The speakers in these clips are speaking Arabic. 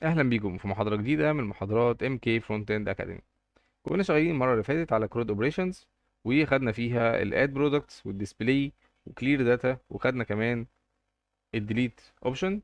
اهلا بيكم في محاضره جديده من محاضرات ام كي فرونت اند اكاديمي. كنا شغالين المره اللي فاتت على كرود اوبريشنز، وخدنا فيها الاد برودكتس والديسبلاي وكلير داتا، وخدنا كمان الديليت اوبشن.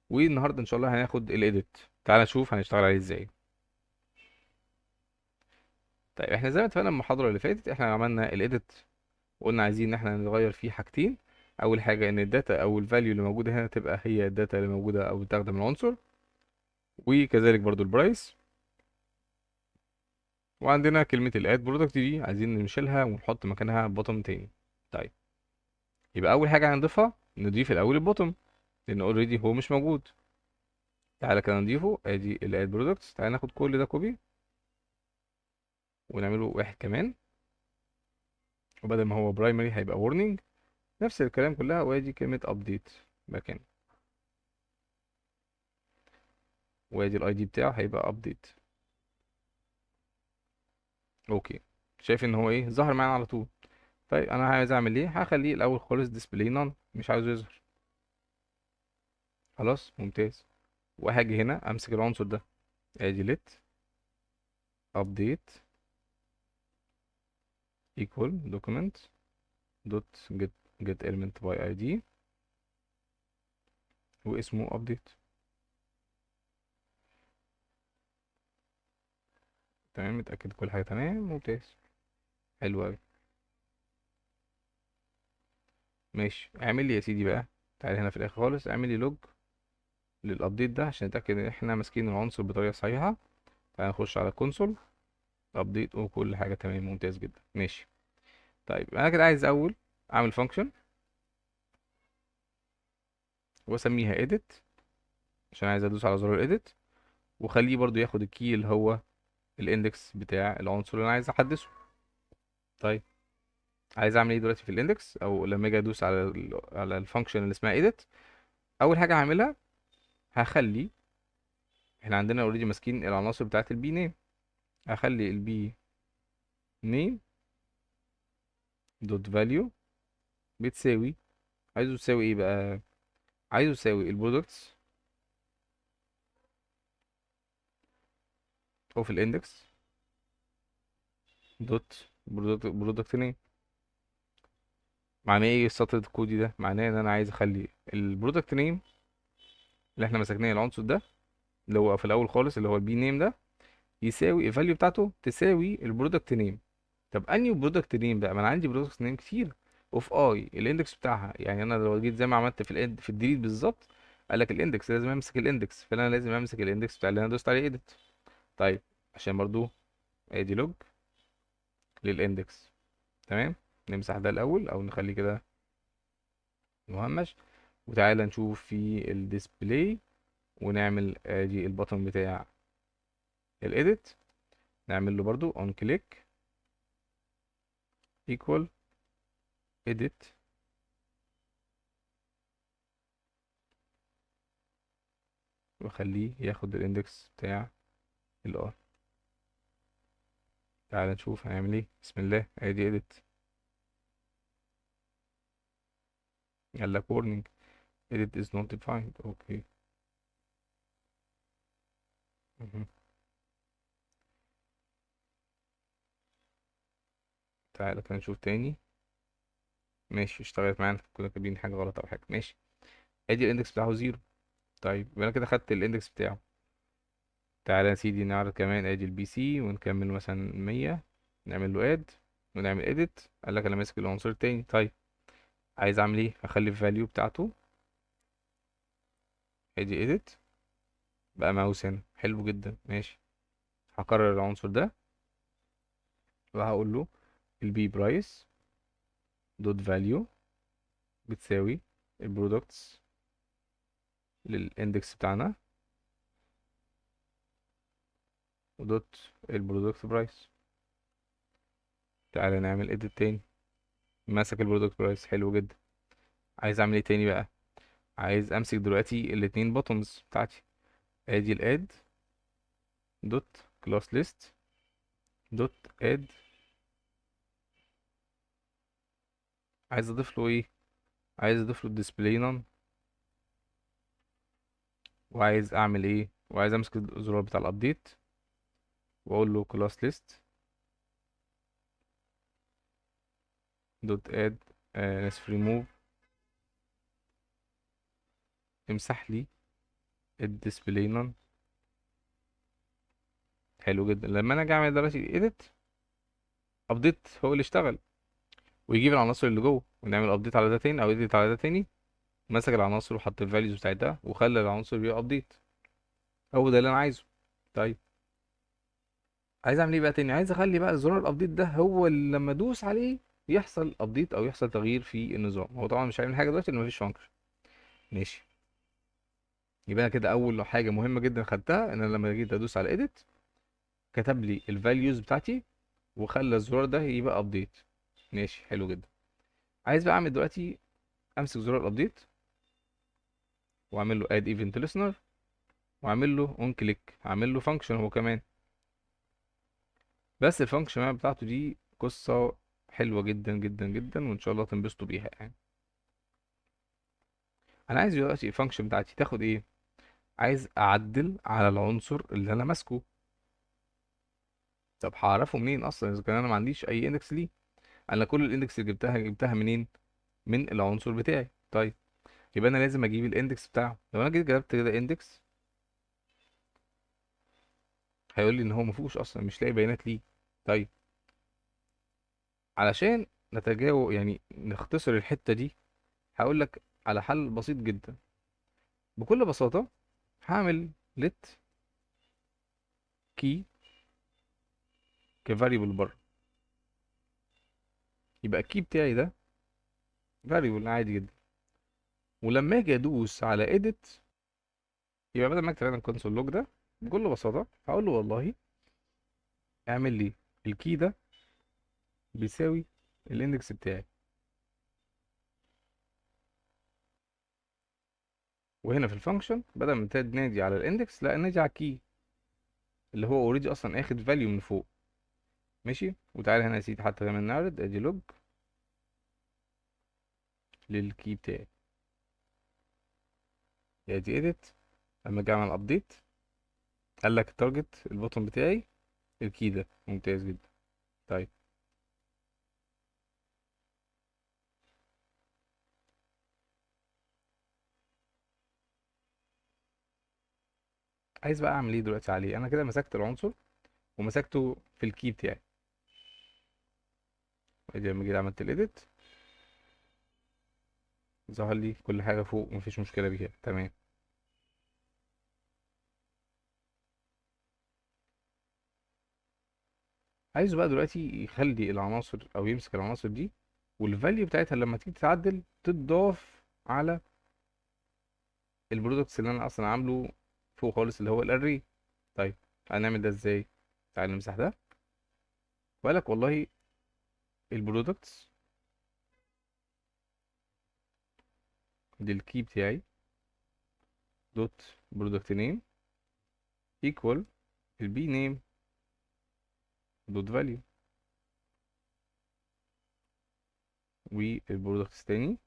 والنهارده ان شاء الله هناخد الايديت. تعال نشوف هنشتغل عليه ازاي. طيب احنا زي ما اتفقنا المحاضره اللي فاتت احنا عملنا الايديت، وقلنا عايزين ان احنا نغير فيه حاجتين. اول حاجه ان الداتا او الفاليو اللي موجوده هنا تبقى هي الداتا اللي موجوده او بتاخد من العنصر، وكذلك برضو البرايس. وعندنا كلمة الاد برودكت دي عايزين نشيلها ونحط مكانها بوتوم تاني. طيب، يبقى أول حاجة هنضيفها نضيف الأول البوتوم، لأن اوريدي هو مش موجود. تعالى كده نضيفه، ادي الاد برودكتس. تعالى ناخد كل ده كوبي ونعمله واحد كمان، وبدل ما هو برايمري هيبقى warning. نفس الكلام كلها، وادي كلمة update مكان، وادي الاي دي بتاعه هيبقى update. اوكي، شايف ان هو ايه ظهر معانا على طول. طيب انا عايز اعمل ايه؟ هخليه الاول خالص display none، مش عايزه يظهر. خلاص ممتاز. وهاجي هنا امسك العنصر ده، ادي let update equal document dot get element by id، واسمه update. تمام، متأكد كل حاجة تمام، ممتاز، حلو أوي. ماشي، اعمل لي يا سيدي بقى، تعالى هنا في الآخر خالص اعمل لي لوج للأبديت ده عشان نتأكد إن احنا ماسكين العنصر بطريقة صحيحة. تعالى نخش على الكونسول، أبديت وكل حاجة تمام، ممتاز جدا، ماشي. طيب أنا كده عايز أول أعمل فانكشن وأسميها edit، عشان عايز أدوس على زرار edit، وخليه برضو ياخد الكي اللي هو الاندكس بتاع العنصر اللي أنا عايز أحدثه. طيب، عايز اعمل ايه دلوقتي في الاندكس، او لما اجي ادوس على على الفانكشن اللي اسمها edit؟ اول حاجه هعملها هخلي، احنا عندنا اوريدي ماسكين العناصر بتاعه البي نيم، هخلي البي نيم دوت فاليو بتساوي، عايزه تساوي ايه بقى؟ عايزه تساوي البرودكتس اوف الاندكس دوت برودكت نيم. معناه ايه السطر الكودي ده؟ معناه ان انا عايز اخلي البرودكت نيم اللي احنا مسكناه العنصر ده، اللي هو في الاول خالص اللي هو البي نيم ده، يساوي الفاليو بتاعته تساوي البرودكت نيم. طب انهي برودكت نيم بقى؟ ما انا عندي برودكت نيم كتير، اوف اي الاندكس بتاعها. يعني انا لو جيت زي ما عملت في في الديليت بالظبط، قال لك الاندكس لازم امسك الاندكس، فانا لازم امسك الاندكس بتاع اللي انا دوست عليه ايديت. طيب، عشان برضو ادي لوج للاندكس. تمام، نمسح ده الاول او نخليه كده مهمش، وتعالى نشوف في الديسبلاي ونعمل ادي البطن بتاع الايديت، نعمل له برضو اون كليك equal edit، واخليه ياخد الاندكس بتاع الار. تعال نشوف هنعمل ايه. بسم الله، ادي edit، قال لك warning edit is not defined. اوكي. مهم. تعال كده نشوف تاني. ماشي، اشتغلت معانا، كنا كاتبين حاجة غلط او حاجة. ماشي، ادي الاندكس بتاعه زيرو. طيب يبقى انا كده خدت الاندكس بتاعه. تعالى يا سيدي نعرض كمان ادي البي سي ونكمل مثلا 100، نعمل له اد ونعمل edit. قال لك انا ماسك العنصر التاني. طيب عايز اعمل ايه؟ هخلي الفاليو بتاعته، ادي edit، بقى ماوس هنا، حلو جدا، ماشي. هكرر العنصر ده وهقول له البي برايس دوت فاليو بتساوي البرودكتس للاندكس بتاعنا ودوت البرودكت برايس. تعالى نعمل edit تاني، ماسك البرودكت برايس، حلو جدا. عايز اعمل ايه تاني بقى؟ عايز امسك دلوقتي الاتنين بوتومز بتاعتي، ادي الاد دوت كلاس ليست دوت اد. عايز اضيف له ايه؟ عايز اضيف له display none، وعايز اعمل ايه؟ وعايز امسك الزرار بتاع الابديت واقول له كلاس ليست دوت اد ناس ريموف، امسح لي الديسبلاي نون. حلو جدا. لما انا اجي اعمل دلوقتي اديت ابديت هو اللي اشتغل ويجيب العناصر اللي جوه ونعمل ابديت على ده تاني او اديت على ده تاني، مسك العناصر وحط الفاليوز بتاعتها وخلى العناصر دي ابديت. هو ده اللي انا عايزه. طيب عايز اعمل ايه بقى تاني؟ عايز اخلي بقى زرار الابديت ده هو اللي لما ادوس عليه يحصل ابديت او يحصل تغيير في النظام. هو طبعا مش هيعمل حاجه دلوقتي لان مفيش فانكشن. ماشي. يبقى انا كده اول حاجه مهمه جدا خدتها ان انا لما جيت ادوس على edit كتب لي الفاليوز بتاعتي وخلى الزرار ده يبقى ابديت. ماشي حلو جدا. عايز بقى اعمل دلوقتي امسك زرار الابديت واعمل له اد ايفنت listener واعمل له اون كليك، اعمل له فانكشن هو كمان. بس الفانكشن بتاعته دي قصه حلوه جدا جدا جدا وان شاء الله تنبسطوا بيها يعني. انا عايز دلوقتي الفانكشن بتاعتي تاخد ايه؟ عايز اعدل على العنصر اللي انا ماسكه. طب هعرفه منين اصلا اذا كان انا ما عنديش اي اندكس ليه؟ انا كل الاندكس اللي جبتها منين؟ من العنصر بتاعي. طيب يبقى انا لازم اجيب الاندكس بتاعه. لو انا جيت جربت كده اندكس هيقول لي ان هو ما فيهوش اصلا، مش لاقي بيانات ليه. طيب علشان نتجاوز يعني نختصر الحتة دي هقول لك على حل بسيط جدا. بكل بساطة هعمل let key كفاريبل بره. يبقى الكي بتاعي ده فاريبل عادي جدا. ولما اجي ادوس على edit يبقى بدل ما اكتب انا الكونسول لوج ده بكل بساطه هقول له والله اعمل لي الكي ده بيساوي الاندكس بتاعي. وهنا في الفانكشن بدل ما تنادي على الاندكس لا نادي على الكي اللي هو اوريدي اصلا اخد فاليو من فوق. ماشي. وتعالى هنا يا سيدي حتى كمان نعرض ادي لوج للكي بتاعي ادي edit. لما اجي اعمل ابديت قال لك التارجت البوتون بتاعي الكي ده. ممتاز جدا. طيب عايز بقى اعمل ايه دلوقتي عليه؟ انا كده مسكت العنصر ومسكته في الكي بتاعي. ادي لما جيت عملت الايديت ظهر لي كل حاجه فوق مفيش مشكله بيها. تمام. عايزه بقى دلوقتي يخلي العناصر او يمسك العناصر دي والفاليو بتاعتها لما تيجي تتعدل تضاف على البرودكتس اللي انا اصلا عامله فوق خالص اللي هو الاري. طيب هنعمل ده ازاي؟ تعال نمسح ده وقال لك والله البرودكتس دي الكي بتاعي دوت برودكت نيم ايكوال البي نيم دوت فاليو. والبرودكتس تاني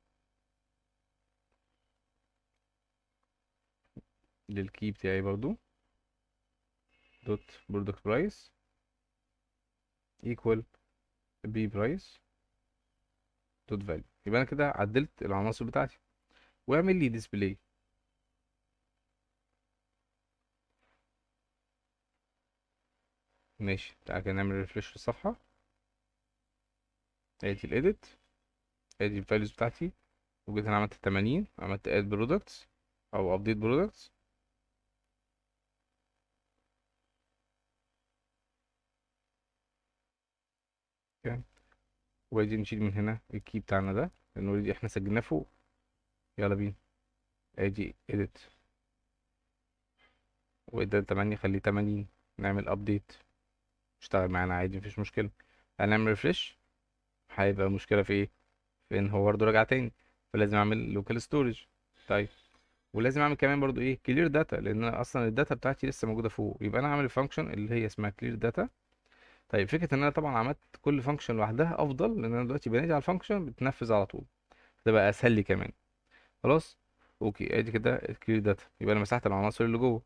للكي بتاعي برضو دوت برودكت برايس ايكوال بي برايس دوت فاليو. يبقى انا كده عدلت العناصر بتاعتي. واعمل لي ديسبلاي. ماشي. تعالى كده نعمل ريفريش للصفحه. ادي الايديت ادي الفاليوز بتاعتي. وجيت هنا عملت 80 عملت اد برودكتس او ابديت برودكتس. وادي نشيل من هنا الكي بتاعنا ده لان اوريدي احنا سجلناه فوق. يلا بينا. ادي edit وده 8 خليه 80. نعمل ابديت اشتغل معانا عادي مفيش مشكله. هنعمل ريفرش هيبقى المشكله في ايه؟ في ان هو برضه رجع تاني. فلازم اعمل لوكال ستورج. طيب ولازم اعمل كمان برضو ايه كلير داتا لان أنا اصلا الداتا بتاعتي لسه موجوده فوق. يبقى انا هعمل الفانكشن اللي هي اسمها كلير داتا. طيب فكره ان انا طبعا عملت كل فانكشن لوحدها افضل لان انا دلوقتي بنادي على الفانكشن بتنفذ على طول. ده بقى اسهل لي كمان. خلاص. اوكي ادي كده كلير داتا. يبقى انا مسحت العناصر اللي جوه.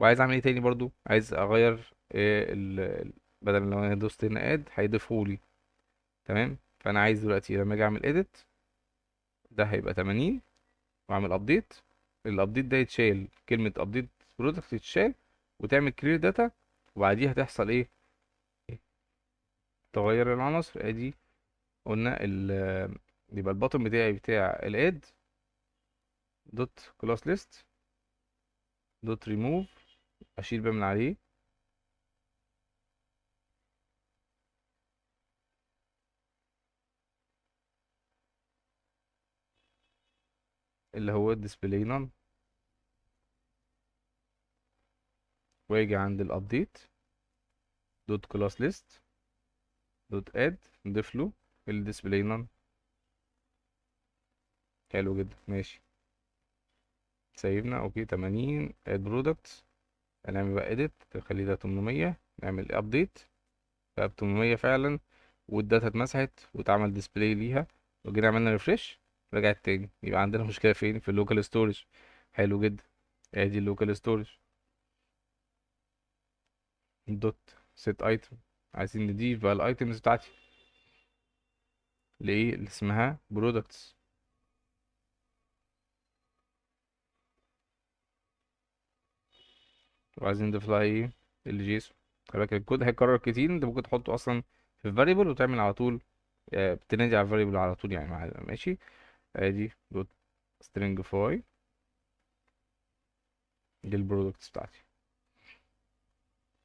وعايز اعمل ايه تاني برضو، عايز اغير بدل لو انا دوست هنا اد هيضيفهولي. تمام، فانا عايز دلوقتي لما اجي اعمل edit ده هيبقى 80، واعمل ابديت. الابديت ده يتشال، كلمة ابديت برودكت تتشال، وتعمل كلير داتا، وبعديها هتحصل ايه، تغير العناصر. ادي قلنا يبقى البطن بتاعي بتاع الاد دوت كلاس ليست دوت ريموف، اشيل بقى من عليه اللي هو display none، واجي عند الابديت دوت كلاس ليست دوت اد، نضيف له الديسبلاي نون. حلو جدا، ماشي. سيبنا اوكي 80 اد برودكت. هنعمل بقى اديت نخلي ده 800، نعمل ابديت بقى ب 800 فعلا، والداتا اتمسحت واتعمل ديسبلاي ليها، وجينا عملنا ريفريش رجعت تاني. يبقى عندنا مشكلة فين؟ في اللوكال ستورج. حلو جدا، ادي اللوكال ستورج دوت سيت ايتم. عايزين نضيف بقى الايتمز بتاعتي لايه اللي اسمها برودكتس، وعايزين نضيف لها ايه، الجيسون. خلي بالك الكود هيتكرر كتير، انت ممكن تحطه اصلا في variable وتعمل على طول، بتنادي على variable على طول يعني ماشي. ادي دوت stringify دي البرودكتس بتاعتي.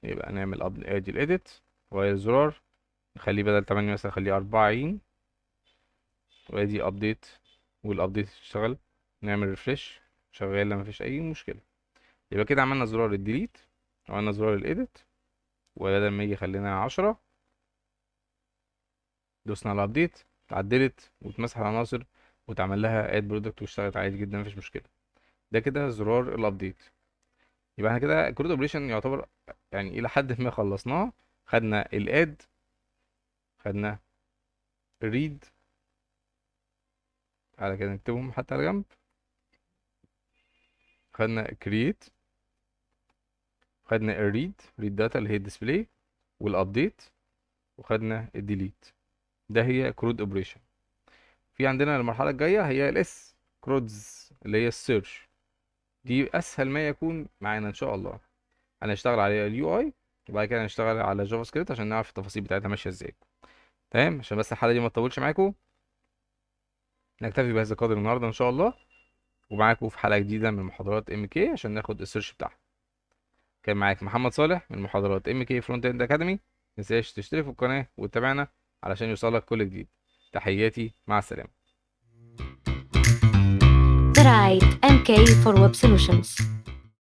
يبقى نعمل ادي الاديت، وهي الزرار نخليه بدل 8 مثلا نخليه 40، وادي ابديت، والابديت اشتغل. نعمل ريفريش، شغال مفيش اي مشكله. يبقى كده عملنا زرار الديليت، عملنا زرار الاديت، وبدل ما يجي خلينا 10، دوسنا على الابديت، اتعدلت واتمسح العناصر واتعمل لها اد برودكت واشتغلت عادي جدا مفيش مشكله. ده كده زرار الابديت. يبقى احنا كده الكود اوبريشن يعتبر يعني الى حد ما خلصناه. خدنا الاد، خدنا الريد، على كده نكتبهم حتى على جنب. خدنا كرييت، خدنا الريد ريد داتا اللي هي الديسبلاي، والابديت، وخدنا الديليت. ده هي كرود اوبريشن. في عندنا المرحله الجايه هي الاس كرودز اللي هي السيرش. دي اسهل ما يكون معانا ان شاء الله. هنشتغل على اليو اي، وبعد كده هنشتغل على جافا سكريبت عشان نعرف التفاصيل بتاعتها ماشيه ازاي. تمام، عشان بس الحلقه دي ما تطولش معاكم، نكتفي بهذا القدر النهارده ان شاء الله، ومعاكم في حلقه جديده من محاضرات ام كي عشان ناخد السيرش بتاعها. كان معاك محمد صالح من محاضرات ام كي فرونت اند اكاديمي. متنساش تشترك في القناه وتتابعنا علشان يوصلك كل جديد. تحياتي، مع السلامه. برعاية MK for Web Solutions.